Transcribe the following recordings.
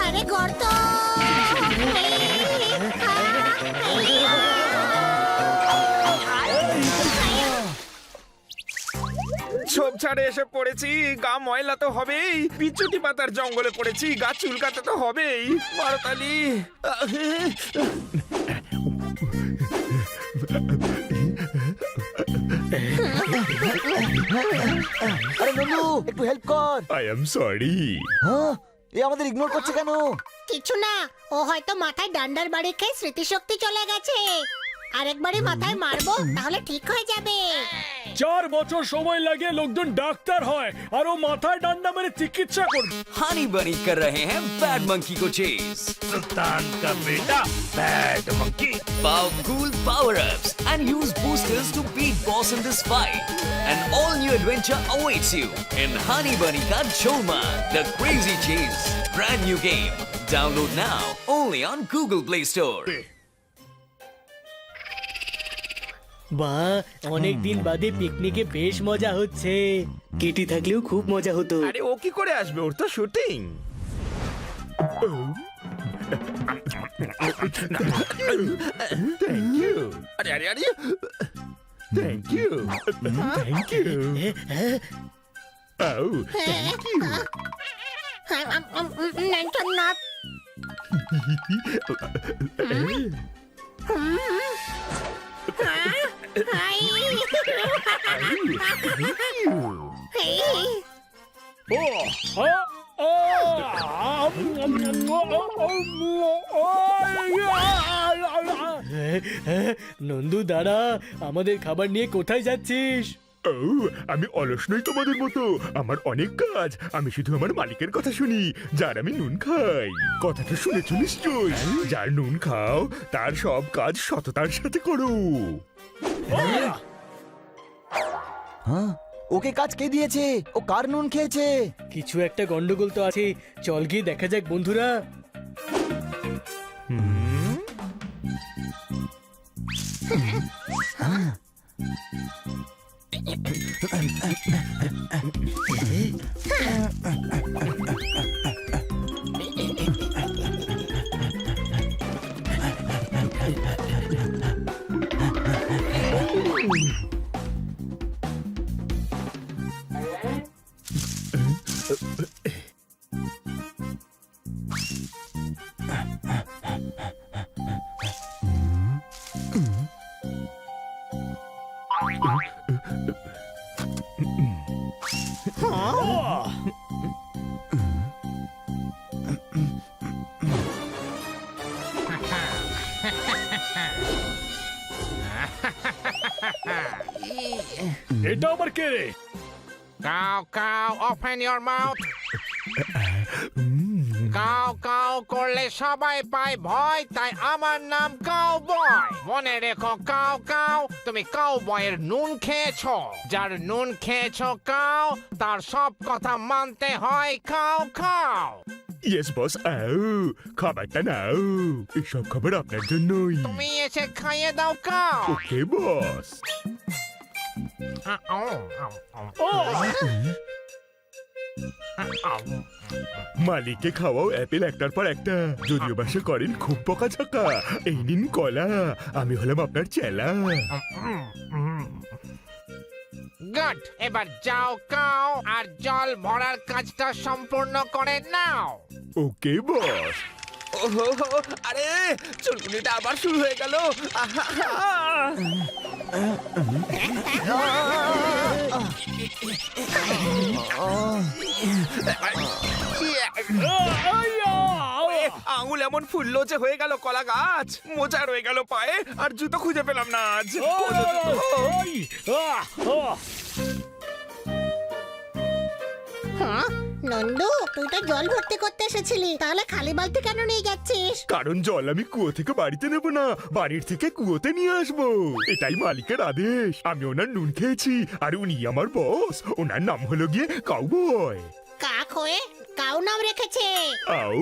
আরে গর্ত! ছোপ ছাড়ে এসে পড়েছি, গা ময়লা তো হবেই। পিচুটি পাতার জঙ্গলে পড়েছি, গা চুলকাতে তো হবেই। মারতালি, আরে নন্দু, একটু হেল্প কর। I am sorry. হ্যাঁ, এ আমাদের ইগনোর করছে কেন? কিছু না, ও হয়তো মাথায় ডান্ডার বাড়ি খেয়ে স্মৃতিশক্তি চলে গেছে। আরেকবারই মাথায় মারবো, তাহলে ঠিক হয়ে যাবে। 4 বছর সময় লাগে লোকজন ডাক্তার হয় আর ও মাথায় ডান্ডা মেরে চিকিৎসা করবে। हनी बनी कर रहे हैं बैड मंकी को चेस। सुल्तान का बेटा bad monkey. Powerful power-ups and use boosters to beat boss in this fight. An all-new adventure awaits you in Honey Bunny Ka Choma, the Crazy Chase. Brand new game. Download now only on Google Play Store. বাহ, অনেক দিন বাদে পিকনিকে বেশ মজা হচ্ছে। Katie থাকলেও খুব মজা হতো। আরে ও কি করে আসবে, ওর তো শুটিং। Thank you. আরে আরে আরে, থ্যাংক ইউ, থ্যাংক ইউ। ও থ্যাংক ইউ। নাট নন্দু দাঁড়া, আমাদের খাবার নিয়ে কোথায় যাচ্ছিস? ও, আমি অলস নই তোমাদের মতো। আমার অনেক কাজ। আমি শুধু আমার মালিকের কথা শুনি, যার আমি নুন খাই। কথাটা শুনেছো নিশ্চয়? যার নুন খাও তার সব কাজ সততার সাথে করো। হ্যাঁ, ওকে কাজ কে দিয়েছে? ও কার নুন খেয়েছে? কিছু একটা গন্ডগোল তো আছে, চল গিয়ে দেখা যাক বন্ধুরা। এটা আবার কে রে? Cow, cow, open your mouth. Cow cow করলে সবাই পায় ভয়, তাই আমার নাম কাউবয়। মনে রেখো কাউ কাউ, তুমি কাউবয়ের নুন খেয়েছো। যার নুন খেয়েছো কাউ, তার সব কথা মানতে হয়। খাও খাও। ইয়েস বস, আও খাবারটা নাও। এসব খাবার আপনার জন্যই। তুমি এসে খাইয়ে দাও কাউ। ওকে বস। মালিককে খাওয়াও অ্যাপেল একটার পর একটা। যদিও বাসা করেন খুব বকাঝকা। এই নিন কলা, আমি হলাম আপনার চেলা। গুড, এবার যাও কাউ আর জল ভরার কাজটা সম্পূর্ণ করে নাও। ওকে বস। ওহো, আরে চুলকুনিটা আবার শুরু হয়ে গেল। আঙুল এমন ফুললো যে হয়ে গেল কলা গাছ। মোজা রয়ে গেল পায়ে, আর জুতো খুঁজে পেলাম না আজ। হ্যাঁ নন্দু, তুই তো জল ভর্তি করতে এসেছিলি, তাহলে খালি বালতি কেন নিয়ে যাচ্ছিস? কারণ জল আমি কুয়ো থেকে বাড়িতে নেব না, বাড়ির থেকে কুয়োতে নিয়ে আসবো। এটাই মালিকের আদেশ। আমি ওনার নুন খেয়েছি, আর উনি আমার বস। ওনার নাম হলো গিয়ে কাউবয়। কাক হয়ে কাউ নাম রেখেছে। আউ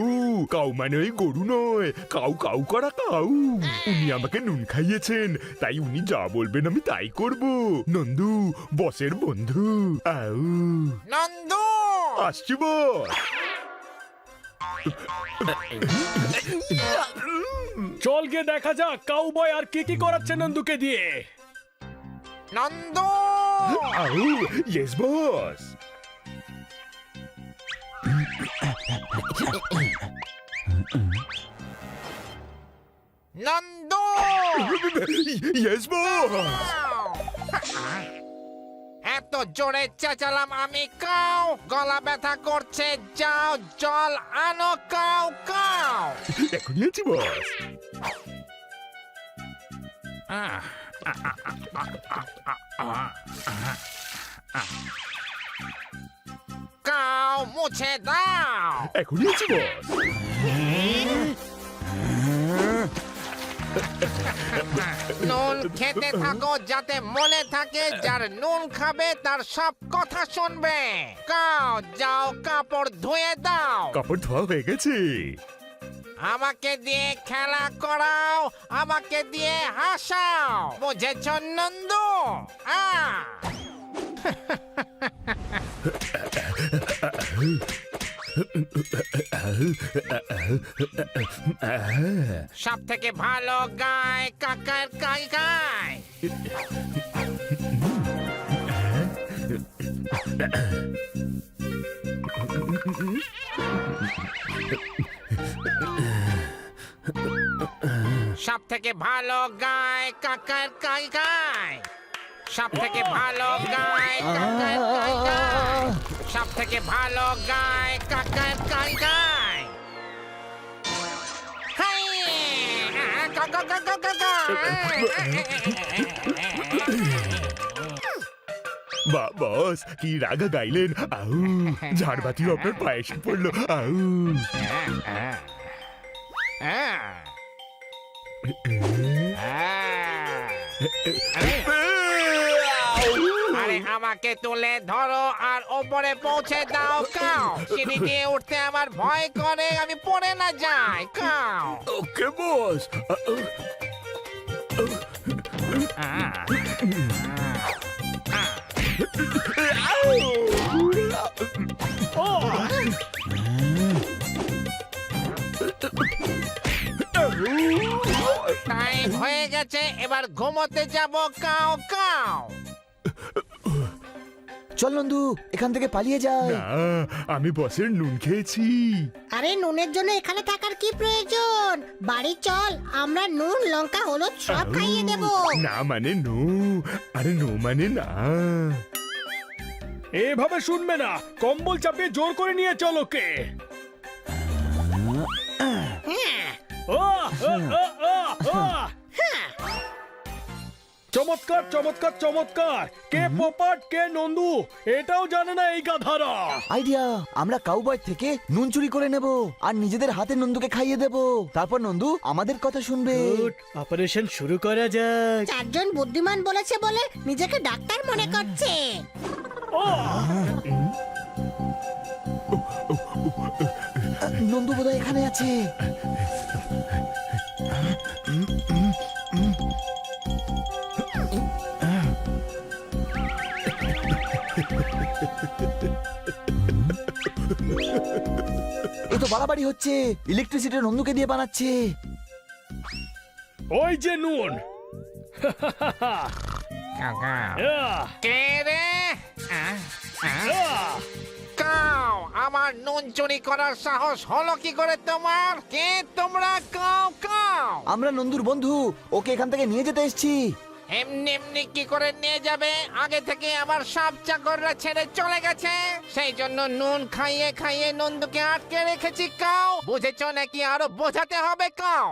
কাউ মানে ওই গরু নয়, কাউ কাউ করা কাউ। উনি আমাকে নুন খাইয়েছেন, তাই উনি যা বলবেন আমি তাই করব। নন্দু বসের বন্ধু। আউ নন্দু আসছি বস। চল গিয়ে দেখা যাক কাউবয় আর কি কি করাচ্ছে নন্দুকে দিয়ে। নন্দু আউ yes boss. Nandu yes boss. এত জোরে চেঁচালাম আমি, কাউ গলা ব্যথা করছে, যাও জল আনো কাউ কাউ। এখনই আছি বস। কাউ মুছে দাও। এখনই আছি বস। নুন খেতে থাকো যাতে মনে থাকে, যার নুন খাবে তার সব কথা শুনবে। কাউ যাও কাপড় ধুয়ে দাও। কাপড় ধোয়া হয়ে গেছে। আমাকে দিয়ে খেলা করাও, আমাকে দিয়ে হাসাও, বুঝেছ নন্দু? সব থেকে ভালো গায় কাকার কাই গায়। সব থেকে ভালো গায় কাকার কাই গায়। সব থেকে ভালো গায় কাকার কাই গায়। সব থেকে ভালো গায় কাকার কাই গায়। হাই! গা গা গা গা গা গা। বা বস কি রাগা গাইলেন। আউ ঝাড়বাতিও আপনার পায়ে এসে পড়লো। আউ আরে আমাকে তুলে ধরো আর ওপরে পৌঁছে দাও কাও। সিঁড়ি দিয়ে উঠতে আমার ভয় করে, আমি পড়ে না যাই কাও। ওকে বস। টাইম হয়ে গেছে, এবার ঘুমোতে যাব কাও কাও। চল নন্দু এখান থেকে পালিয়ে যাই। না আমি বসের নুন খেয়েছি। আরে নুনের জন্য এখানে থাকার কি প্রয়োজন? বাড়ি চল, আমরা নুন লঙ্কা হলুদ সব খাইয়ে দেব। না মানে নো, আরে নো মানে না। এভাবে শুনবে না, কম্বল চাপিয়ে জোর করে নিয়ে চল ওকে। চমৎকার চমৎকার চমৎকার। কে পোপাট কে নন্দু এটাও জানে না এই গাধারা। আইডিয়া, আমরা কাউবয় থেকে নুন চুরি করে নেব আর নিজেদের হাতে নন্দুকে খাইয়ে দেব। তারপর নন্দু আমাদের কথা শুনবে। গুড, অপারেশন শুরু করা যাক। চারজন বুদ্ধিমান বলেছে বলে নিজেকে ডাক্তার মনে করছে। নন্দু বোধহয় এখানে আছে। এ তো বাড়াবাড়ি হচ্ছে, ইলেকট্রিসিটি নন্দুকে দিয়ে বানাচ্ছে। ওই যে নুন। কে রে? কাও, আমার নুন চুরি করার সাহস হলো কি করে তোমার? কে তোমরা কাও কাও? আমরা নন্দুর বন্ধু, ওকে এখান থেকে নিয়ে যেতে এসেছি। এমনি এমনি কি করে নিয়ে যাবে? আগে থেকে আমার সব চাকররা ছেড়ে চলে গেছে, সেই জন্য নুন খাইয়ে খাইয়ে নন্দুকে আটকে রেখেছি কাও। বুঝেছ নাকি আরো বোঝাতে হবে কাও?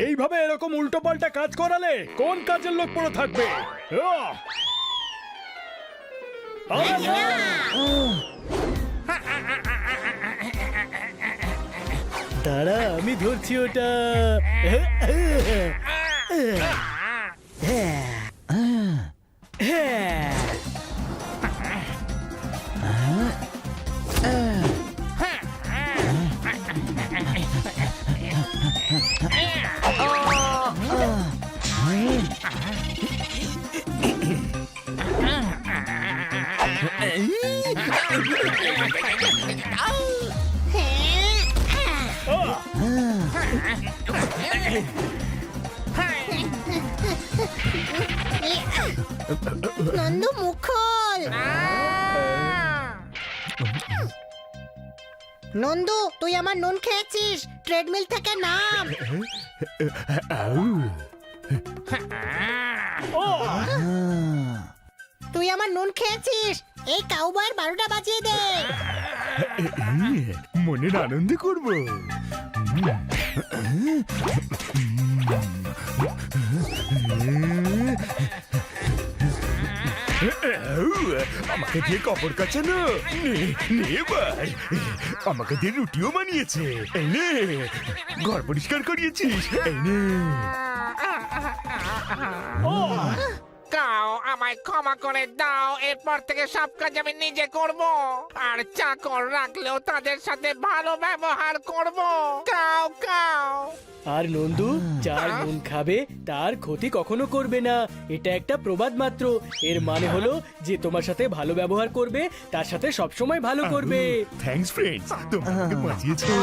এইভাবে এরকম উল্টো পাল্টা কাজ করালে কোন কাজের লোক পড়ে থাকবে? দাঁড়া, আমি ধরছি ওটা। নন্দু মুখ খোল। নন্দু তুই আমার নুন খেয়েছিস, ট্রেডমিল থেকে নাম। তুই আমার নুন খেয়েছিস, এই কাউবয়ের 12টা বাজিয়ে দে। মনের আনন্দে করবো। আমাকে দিয়ে কাপড় কাচানো, নে নে ভাই, আমাকে দিয়ে রুটিও বানিয়েছে, এই নে ঘর পরিষ্কার করিয়েছিস, এই নে। কাউ আমায় ক্ষমা করে দাও, এরপর থেকে সব কাজ আমি নিজে করব, আর চাকর রাখলেও তাদের সাথে ভালো ব্যবহার করব। Cow cow. আর নন্দু, যার নুন খাবে তার ক্ষতি কখনো করবে না, এটা একটা প্রবাদ মাত্র। এর মানে হলো যে তোমার সাথে ভালো ব্যবহার করবে তার সাথে সবসময় ভালো করবে। থ্যাঙ্কস ফ্রেন্ডস, তোমরা আমাকে বাঁচিয়েছো।